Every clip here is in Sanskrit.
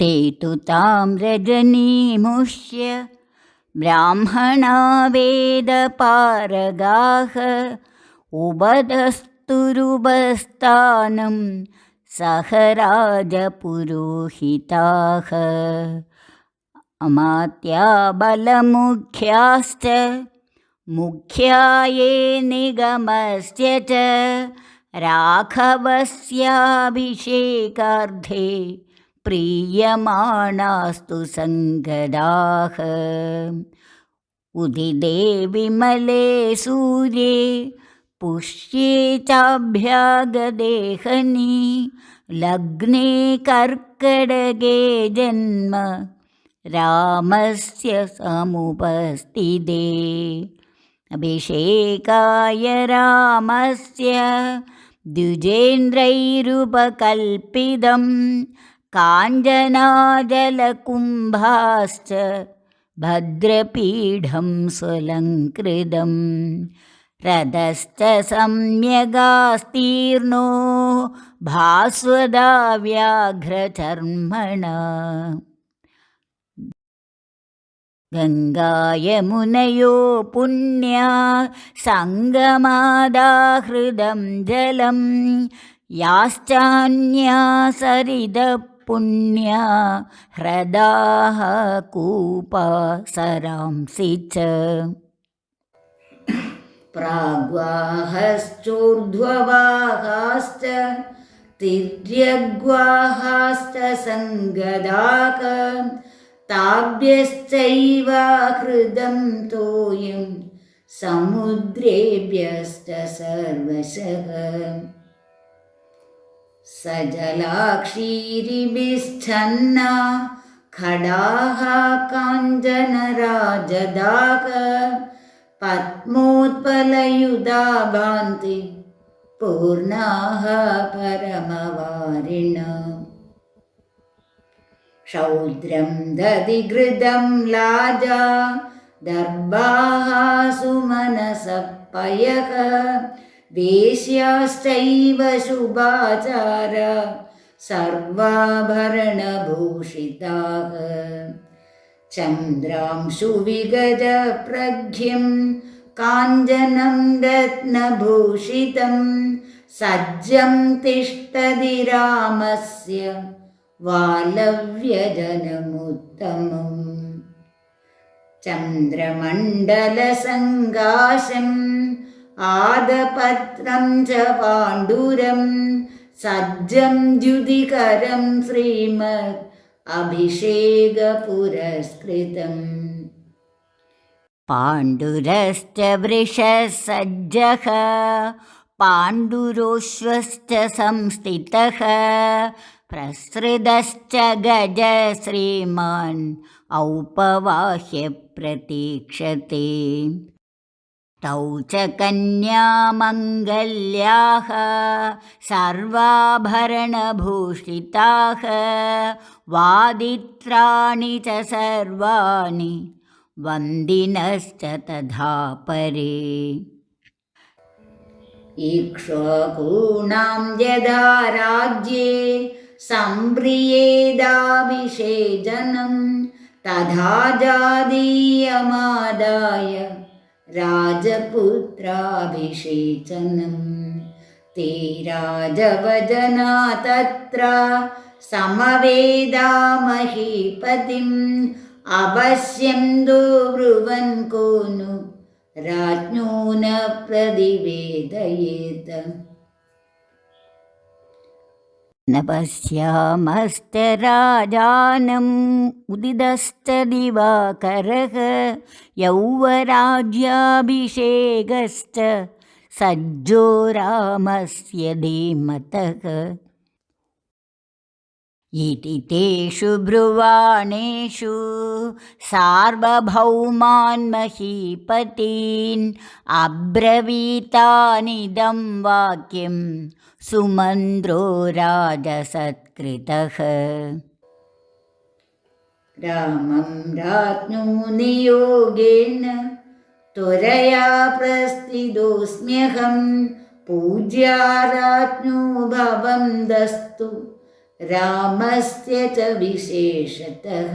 ते तु तां रजनीमुष्य ब्राह्मणा वेदपारगाः उबदस्तुरुबस्तानं सह राजपुरोहिताः अमात्या बलमुख्याश्च मुख्या ये निगमस्य च राघवस्याभिषेकार्थे प्रीयमाणास्तु सङ्गदाः उदिते विमले सूर्ये पुष्ये चाभ्यागदेहनि लग्ने कर्कटके जन्म रामस्य समुपस्थिते अभिषेकाय रामस्य द्विजेन्द्रैरुपकल्पितं काञ्चनाजलकुम्भाश्च भद्रपीठं स्वलङ्कृतं रथश्च सम्यगास्तीर्णो भास्वदा व्याघ्रचर्मणा गङ्गायमुनयो पुण्या सङ्गमादाहृदं जलं याश्चान्या सरितः पुण्या ह्रदाः कूपा सरांसि च प्राग्वाहश्चोर्ध्ववाहाश्च तिर्यग्वाहाश्च सङ्गदाः ताभ्यश्चैव हृदं तोयं समुद्रेभ्यश्च सर्वशः सजलाक्षीरिभिश्चन्ना खडाः काञ्चनराजदाः पद्मोत्पलयुधा भान्ति पूर्णाः परमवारिणा शौद्रं दधिघृतं लाजा दर्भाः सुमनसः पयः वेश्याश्चैव शुभाचारा सर्वाभरणभूषिताः चन्द्रांशुविगजप्रज्ञं काञ्चनं रत्नभूषितं सज्जं तिष्ठति रामस्य वालव्यजनमुत्तमम् चन्द्रमण्डलसङ्काशम् आदपत्रं च पाण्डुरं सज्जं द्युतिकरं श्रीमद् अभिषेकपुरस्कृतम् पाण्डुरश्च वृषसज्जः पाण्डुरोश्वश्च संस्थितः प्रसृतश्च गज श्रीमान् औपवाह्य प्रतीक्षते तौ च कन्यामङ्गल्याः सर्वाभरणभूषिताः वादित्राणि च सर्वाणि वन्दिनश्च तथा परे इक्ष्वाकूणां यदा राज्ये सम्प्रियेदाभिषेचनं तथा जातीयमादाय राजपुत्राभिषेचनं ते राजवजना तत्र समवेदामहीपतिम् अवश्यं दुब्रुवन् को नु राज्ञो न प्रतिवेदयेत् न पश्यामश्च राजानम् उदितश्च दिवाकरः यौवराज्याभिषेकश्च सज्जो रामस्य धीमतः इति तेषु ब्रुवाणेषु सार्वभौमान् महीपतीन् अब्रवीतानिदं वाक्यं सुमन्द्रो राजसत्कृतः रामं राज्ञो नियोगेन त्वरया प्रस्थितोऽस्म्यहं पूज्या राज्ञो भवन्तस्तु रामस्य च विशेषतः।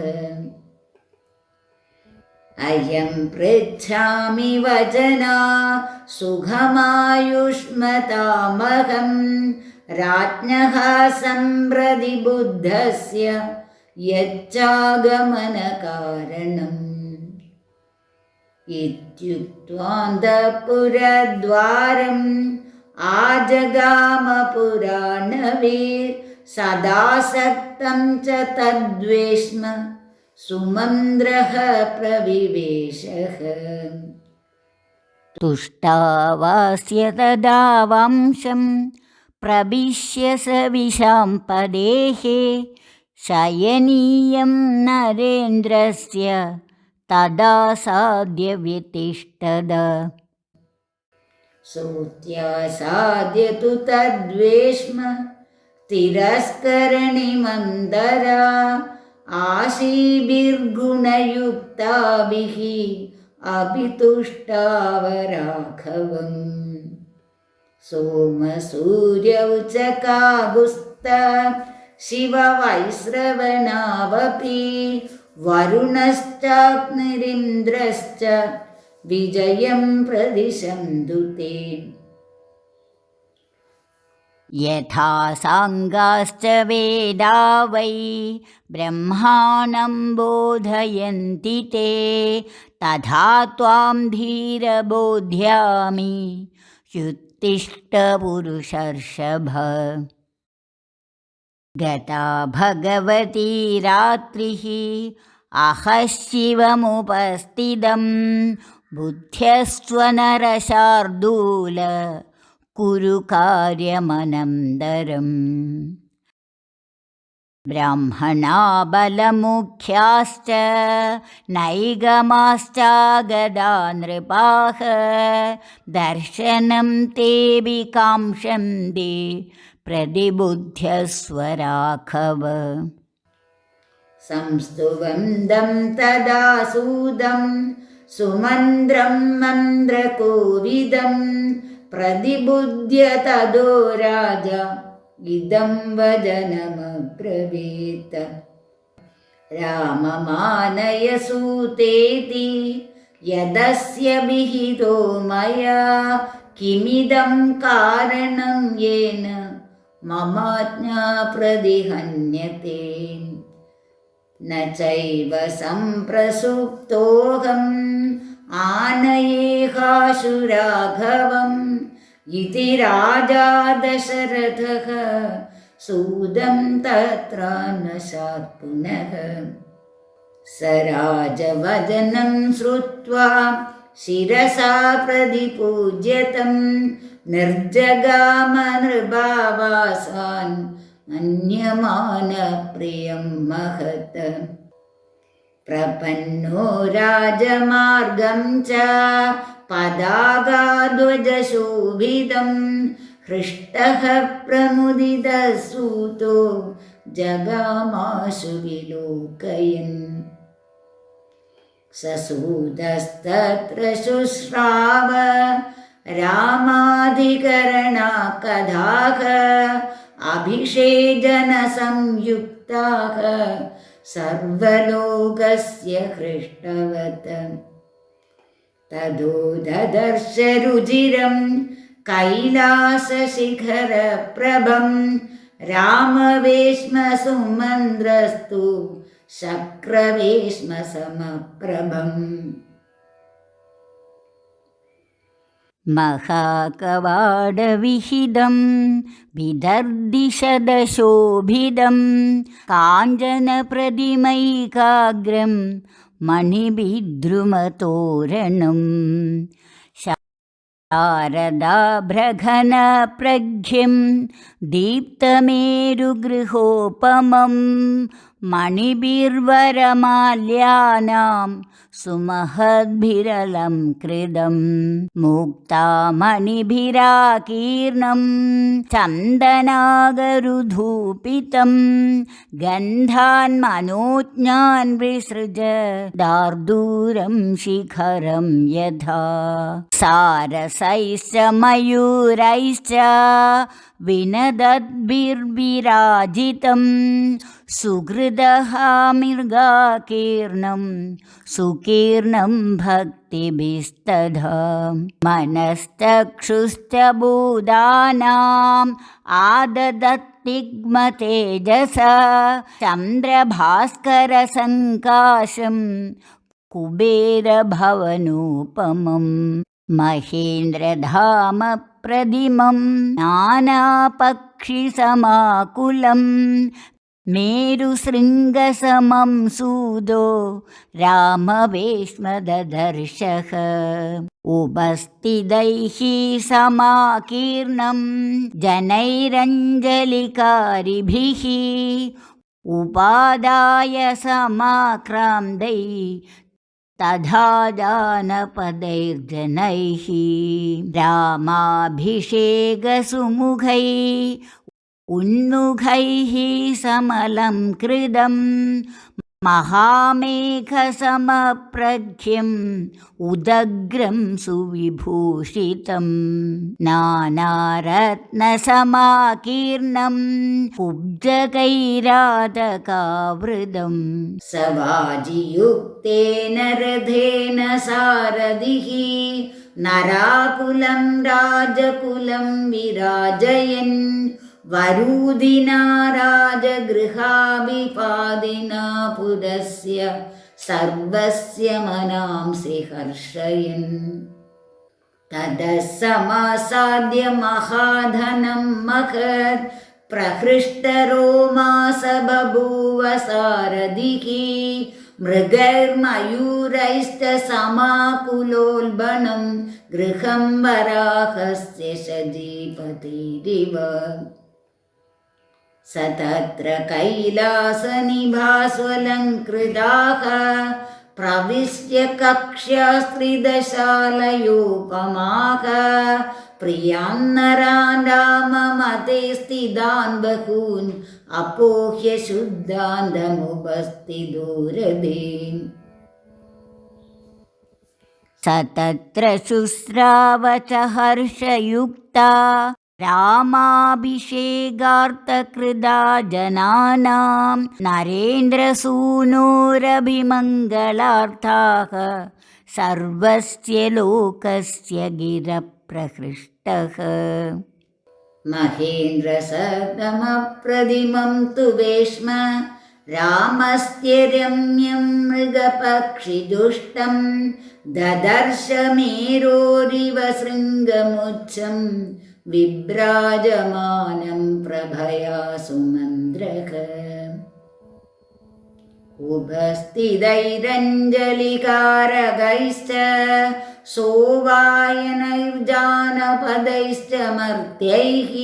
अयं पृच्छामि वचना सुखमायुष्मतामहं राज्ञः सम्प्रति बुद्धस्य यच्चागमनकारणम्। इत्युक्त्वान्तःपुरद्वारम् आजगामपुराणवीर् सदासक्तं च तद्वेष्म सुमन्द्रः प्रविवेशः। तुष्टावास्य तदा वंशं प्रविश्य स विशाम्पदेः शयनीयं नरेन्द्रस्य तदा साद्य व्यतिष्ठद। सोऽत्यासाद्य तु तद्वेष्म तिरस्करणिमन्दरा आशीभिर्गुणयुक्ताभिः अपि तुष्टावराघवम्। सोमसूर्यौ च कागुस्त शिववैश्रवणावपि वरुणश्चाग्निरिन्द्रश्च विजयं प्रदिशन्तु ते। यथा साङ्गाश्च वेदा वै ब्रह्माणं बोधयन्ति ते तथा त्वां धीरबोध्यामि युत्तिष्ठ पुरुषर्षभ। गता भगवती रात्रिः अहः शिवमुपस्थितं बुद्ध्यस्त्वनरशार्दूल कुरु कार्यमनन्तरम्। ब्राह्मणा बलमुख्याश्च नैगमाश्चागदा नृपाः दर्शनं तेऽपि काङ्क्षन्ते प्रतिबुध्यस्व राघव। संस्तुवन्तं तदा सूदं सुमन्द्रं मन्द्रकोविदं प्रतिबुध्य तदो राजा इदं वचनमब्रवीत्। राममानय सूतेति यदस्य विहितो मया किमिदं कारणं येन ममाज्ञा प्रतिहन्यते। न चैव सम्प्रसुप्तोऽहम् आनयेहाशु राघवम् इति राजा दशरथः सूदं तत्र नशात् पुनः। स राजवचनं श्रुत्वा शिरसा प्रतिपूज्यतं निर्जगाम नृपावासान् मन्यमानप्रियं महत्। प्रपन्नो राजमार्गं च पदाकाध्वजशोभितं हृष्टः प्रमुदितः सूतो जगामाशु विलोकयन्। ससूतस्तत्र शुश्राव रामाधिकरणकथाः अभिषेचनसंयुक्ताः सर्वलोकस्य हृष्टवत्। ततो ददर्श रुचिरं कैलासशिखरप्रभं रामवेश्म सुमन्द्रस्तु शक्रवेश्म समप्रभम्। महाकवाडविहिदं विदर्दिशदशोभिदं काञ्चनप्रतिमैकाग्रं मणिभिद्रुमतोरणम्। शारदाभ्रघनप्रज्ञं दीप्तमेरुगृहोपमं मणिभिर्वरमाल्यानां सुमहद्भिरलं कृदं मुक्तामणिभिराकीर्णं चन्दनागरुधूपितं गन्धान्मनोज्ञान् विसृज दार्दूरं शिखरं यथा सारसैश्च मयूरैश्च विनदद्भिर्विराजितं सुहृदः मृगाकीर्णं सुकीर्णं भक्तिभिस्तथा मनश्चक्षुश्च भूतानाम् आददत्तिग्मतेजसा चन्द्रभास्करसङ्काशं कुबेरभवनोपमं महेन्द्रधाम प्रदिमं नानापक्षिसमाकुलं मेरुशृङ्गसमं सूदो रामवेश्मददर्शः उपस्थितैः समाकीर्णं जनैरञ्जलिकारिभिः उपादाय समाक्रान्दै तथा जानपदैर्जनैः रामाभिषेकसुमुखै उन्मुखैः समलं कृदं महामेघसमप्रख्यम् उदग्रं सुविभूषितं नानारत्नसमाकीर्णं कुब्जकैरातकावृतं सवाजियुक्तेन रथेन सारथिः नराकुलं राजकुलं विराजयन् वरूधिना राजगृहाभिपादिना पुरस्य सर्वस्य मनांसि हर्षयन् ततः समासाद्य महाधनं महत् प्रहृष्टरोमास बभूव सारथिः मृगैर्मयूरैश्च समाकुलोल्बणं गृहं वराहस्य सजीपतिरिव स तत्र कैलासनिभास्वलङ्कृताः प्रविश्य कक्ष्यास्त्रिदशालयोपमाः प्रियान्नरान् राममते स्थितान् बहून् अपोह्य शुद्धान्तमुपस्थितोरधीन् स तत्र शुश्रावच हर्षयुक्ता रामाभिषेकार्थकृदा जनानां नरेन्द्रसूनोरभिमङ्गलार्थाः सर्वस्य लोकस्य गिरप्रहृष्टः महेन्द्रसदमप्रतिमं तु वेश्म रामस्य रम्यं मृगपक्षिदुष्टं ददर्श मेरोरिव शृङ्गमुच्छं विभ्राजमानं प्रभया सुमन्द्रः उपस्थितैरञ्जलिकारकैश्च सोवायनैर्जानपदैश्च मर्त्यैः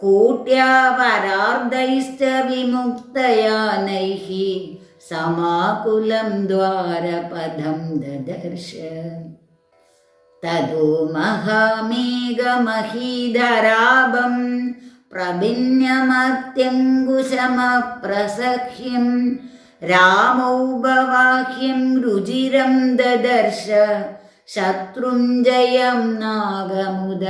कोट्यापरार्धैश्च विमुक्तयानैः समाकुलं द्वारपदं ददर्श ततो महामेघमहीधराभं प्रभिन्यमत्यङ्कुशमप्रसह्यं रामौपवाह्यं रुचिरं ददर्श शत्रुञ्जयं नागमुदग्रकायम्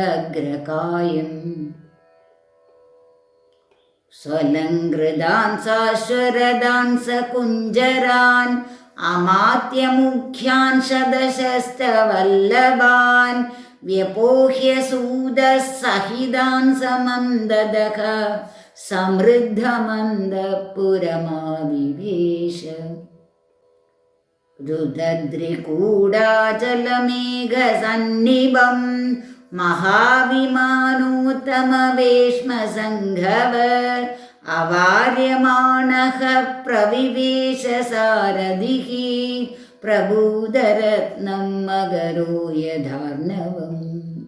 स्वलङ्कृतान् साश्वरदान् सकुञ्जरान् अमात्यमुख्यान् शतशश्च वल्लभान् व्यपोह्य सूदः सहितान् समन्ददः समृद्धमन्दपुरमाविवेश रुदद्रिकूडाचलमेघसन्निभं महाविमानोत्तमवेश्मसङ्घव अवार्यमाणः प्रविवेश सारथिः प्रबोधरत्नं मकरो यथार्णवम्